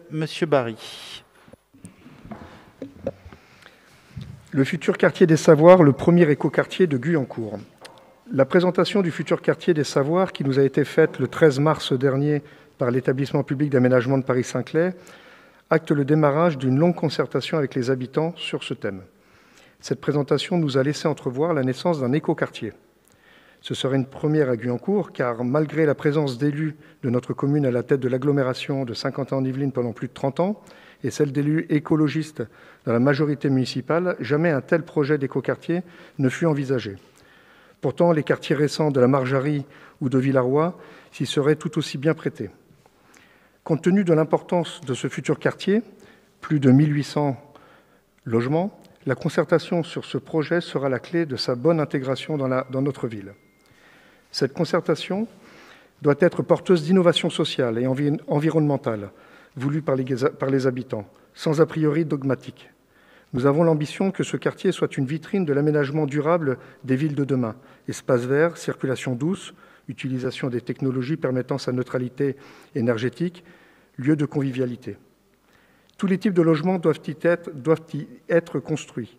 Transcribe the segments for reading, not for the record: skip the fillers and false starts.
Monsieur Barry. Le futur quartier des Savoirs, le premier écoquartier de Guyancourt. La présentation du futur quartier des Savoirs, qui nous a été faite le 13 mars dernier par l'établissement public d'aménagement de Paris-Saclay, acte le démarrage d'une longue concertation avec les habitants sur ce thème. Cette présentation nous a laissé entrevoir la naissance d'un écoquartier. Ce serait une première à Guyancourt, car malgré la présence d'élus de notre commune à la tête de l'agglomération de Saint-Quentin-en-Yvelines pendant plus de 30 ans, et celle d'élus écologistes dans la majorité municipale, jamais un tel projet d'écoquartier ne fut envisagé. Pourtant, les quartiers récents de la Margerie ou de Villarroy s'y seraient tout aussi bien prêtés. Compte tenu de l'importance de ce futur quartier, plus de 1800 logements, la concertation sur ce projet sera la clé de sa bonne intégration dans notre ville. Cette concertation doit être porteuse d'innovation sociale et environnementale, voulue par les habitants, sans a priori dogmatique. Nous avons l'ambition que ce quartier soit une vitrine de l'aménagement durable des villes de demain. Espaces verts, circulation douce, utilisation des technologies permettant sa neutralité énergétique, lieu de convivialité. Tous les types de logements doivent y être construits,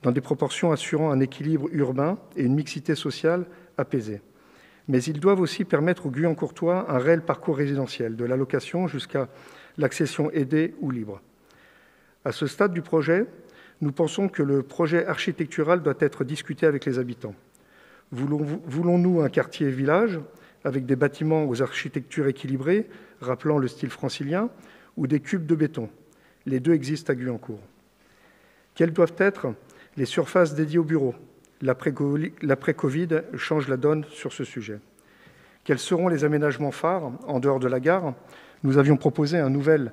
dans des proportions assurant un équilibre urbain et une mixité sociale apaisée. Mais ils doivent aussi permettre aux Guyancourtois un réel parcours résidentiel, de la location jusqu'à l'accession aidée ou libre. À ce stade du projet, nous pensons que le projet architectural doit être discuté avec les habitants. Voulons-nous un quartier-village avec des bâtiments aux architectures équilibrées, rappelant le style francilien, ou des cubes de béton? Les deux existent à Guyancourt. Quelles doivent être les surfaces dédiées aux bureaux? L'après-Covid change la donne sur ce sujet. Quels seront les aménagements phares en dehors de la gare? Nous avions proposé un nouveau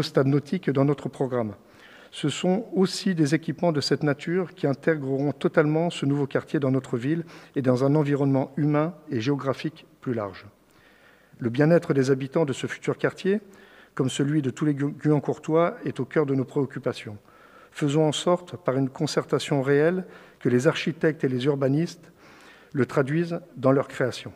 stade nautique dans notre programme. Ce sont aussi des équipements de cette nature qui intégreront totalement ce nouveau quartier dans notre ville et dans un environnement humain et géographique plus large. Le bien-être des habitants de ce futur quartier, comme celui de tous les Guyancourtois, est au cœur de nos préoccupations. Faisons en sorte, par une concertation réelle, que les architectes et les urbanistes le traduisent dans leur création.